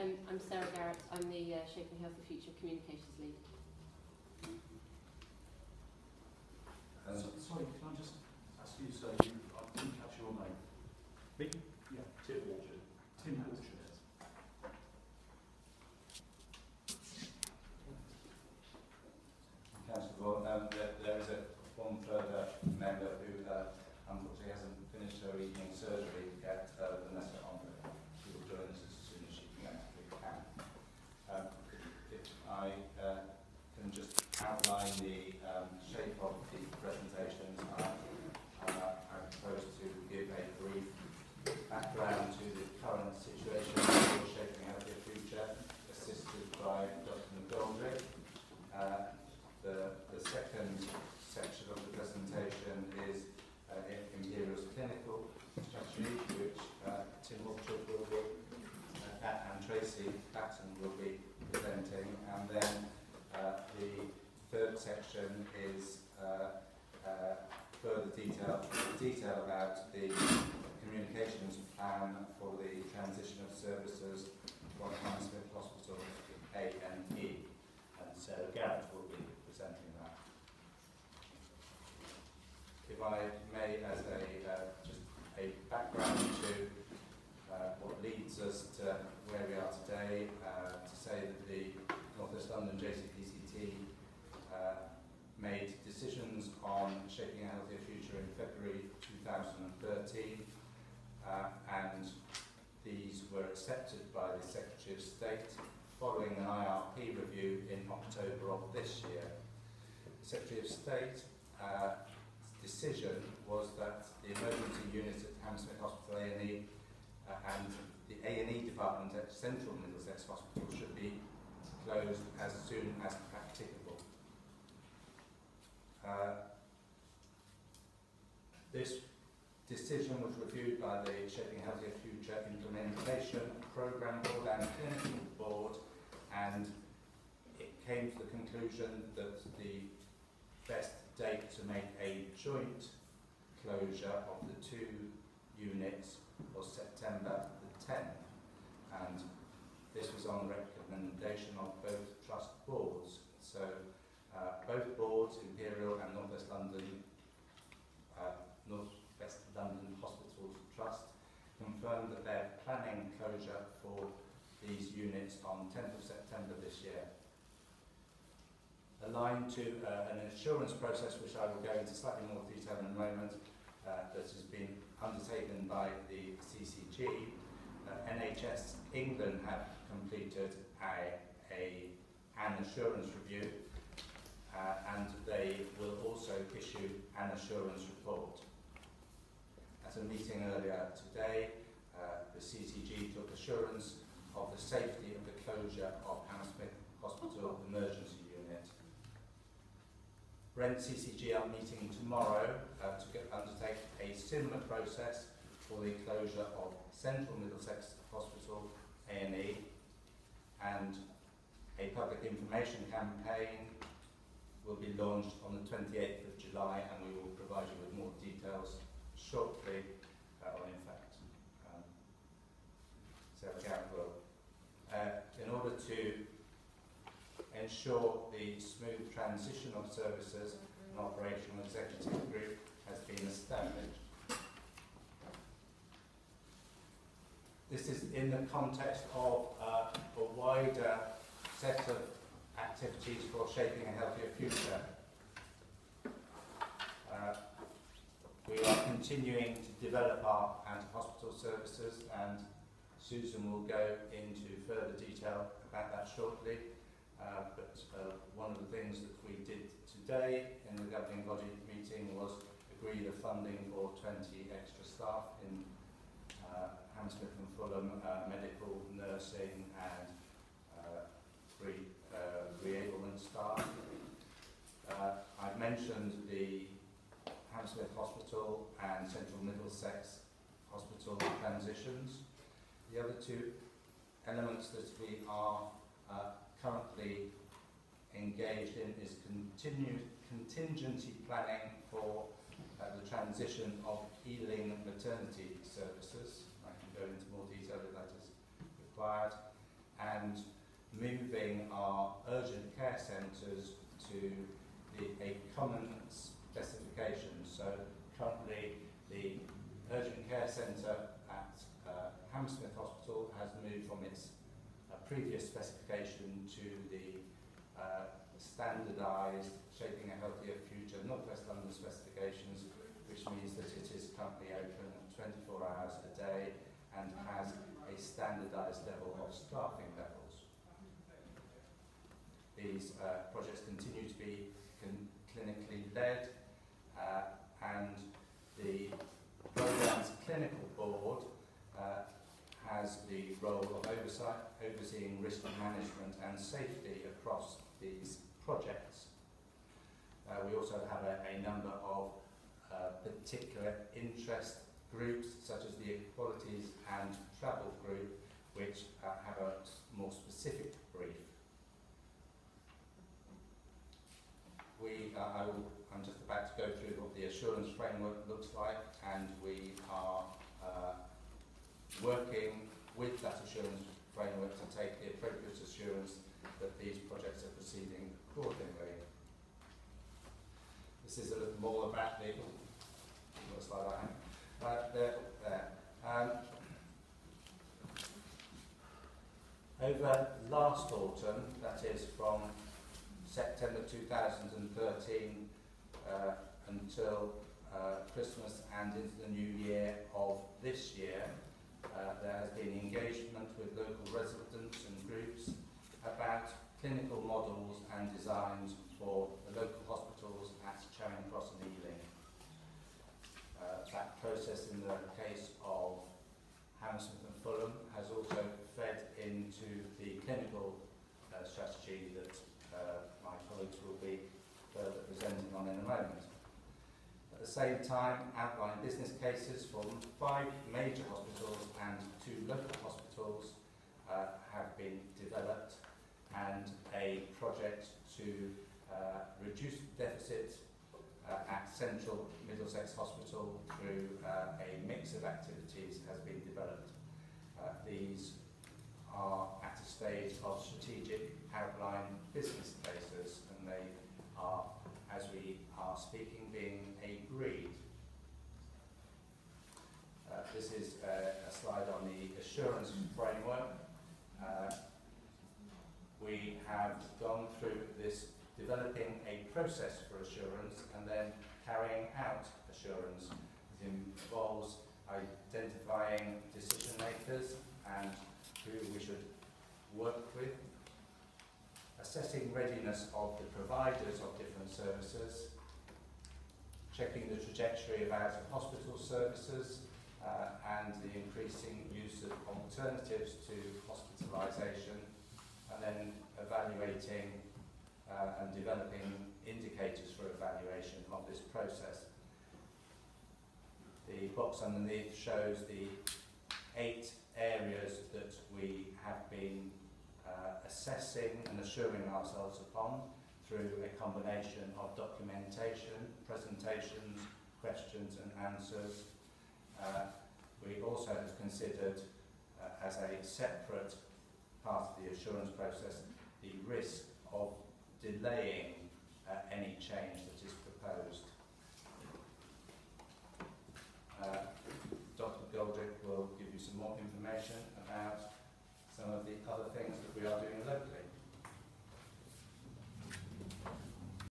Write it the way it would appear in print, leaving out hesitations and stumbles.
I'm Sarah Garrett. I'm the Shaping Healthy Future Communications Lead. Sorry, can I just ask you, so I didn't catch your name. Me? Yeah, Tim Orchard. Tim Orchard. Councillor, there is one further member who unfortunately hasn't finished her evening surgery yet, Vanessa Andre. She will join us as soon as she actually can. If I can just outline the shape of the presentations, I propose to give a brief background to the current situation for Shaping a Healthier Future, assisted by Dr. McGoldrick. The second section of the presentation is Imperial's clinical strategy, which Tim Orchard will be, and Tracy Patton will be presenting. And then the third section is further detail about the communications plan for the transition of services from Hammersmith Hospital A&E. And Sarah Garrett will be presenting that. If I may, as just a background to what leads us to where we are today, to say that the North West London JCPCT made decisions on Shaping a Healthier Future in February 2013, and these were accepted by the Secretary of State following an IRP review in October of this year. The Secretary of State decision was that the emergency unit at Hammersmith Hospital A&E and the A&E department at Central Middlesex Hospital should be closed as soon as practicable. This decision was reviewed by the Shaping a Healthier Future Implementation Programme Board and Clinical Board, and it came to the conclusion that the best date to make a joint closure of the two units was September the 10th, and this was on the recommendation of both trust boards. So both boards, Imperial and North West London Hospitals Trust, confirmed that they're planning closure for these units on 10th of September this year. Aligned to an insurance process, which I will go into slightly more detail in a moment, that has been undertaken by the CCG, NHS England have completed an assurance review, and they will also issue an assurance report. At a meeting earlier today, the CCG took assurance of the safety of the closure of Hammersmith Hospital Emergency Unit. Brent CCG are meeting tomorrow to undertake a similar process for the closure of Central Middlesex Hospital A&E, and a public information campaign will be launched on the 28th of July, and we will provide you with more details shortly, or in fact, Sarah Garrett will. In order to ensure the smooth transition of services, an operational executive group has been established. This is in the context of a wider set of activities for shaping a healthier future. We are continuing to develop our anti-hospital services, and Susan will go into further detail about that shortly. But one of the things that we did today in the governing body meeting was agree the funding for 20 extra staff in Hammersmith and Fulham, medical, nursing and re-ablement staff. I've mentioned the Hammersmith Hospital and Central Middlesex Hospital transitions. The other two elements that we are currently engaged in is contingency planning for the transition of healing maternity services. I can go into more detail if that is required. and moving our urgent care centres to a common specification. So currently the urgent care centre at Hammersmith Hospital has moved from its previous specification to the standardised Shaping a Healthier Future North West London specifications, which means that it is currently open 24 hours a day and has a standardised level of staffing levels. These projects continue to be clinically led, and the programme's clinical board has the role of overseeing risk management and safety across these projects. We also have a number of particular interest groups, such as the Equalities and Travel Group, which have a more specific brief. I'm just about to go through what the assurance framework looks like, and we are working with that assurance framework to take the appropriate assurance that these projects are proceeding accordingly. This is a little more about the what slide I have. There. Over last autumn, that is from September 2013 until Christmas and into the new year of this year, there has been engagement with local residents and groups about clinical models and designs for the local hospitals at Charing Cross and Ealing. That process in the case of Hammersmith and Fulham has also fed into the clinical strategy that my colleagues will be further presenting on in a moment. At the same time, outline business cases from 5 major hospitals and 2 local hospitals have been developed, and a project to reduce the deficit at Central Middlesex Hospital through a mix of activities has been developed. These are at a stage of strategic outline business cases, and they are, as we are speaking, being agreed. This is a slide on the assurance framework. We have gone through this developing a process for assurance and then carrying out assurance. It involves identifying decision makers and who we should work with, assessing readiness of the providers of different services, checking the trajectory of out-of-hospital services and the increasing use of alternatives to hospitalisation, and then evaluating and developing indicators for evaluation of this process. The box underneath shows the 8 areas that we have been assessing and assuring ourselves upon through a combination of documentation, presentations, questions and answers. We also have considered as a separate part of the assurance process the risk of delaying any change that is proposed. Dr. Goldrick will give you some more information about some of the other things that we are doing locally.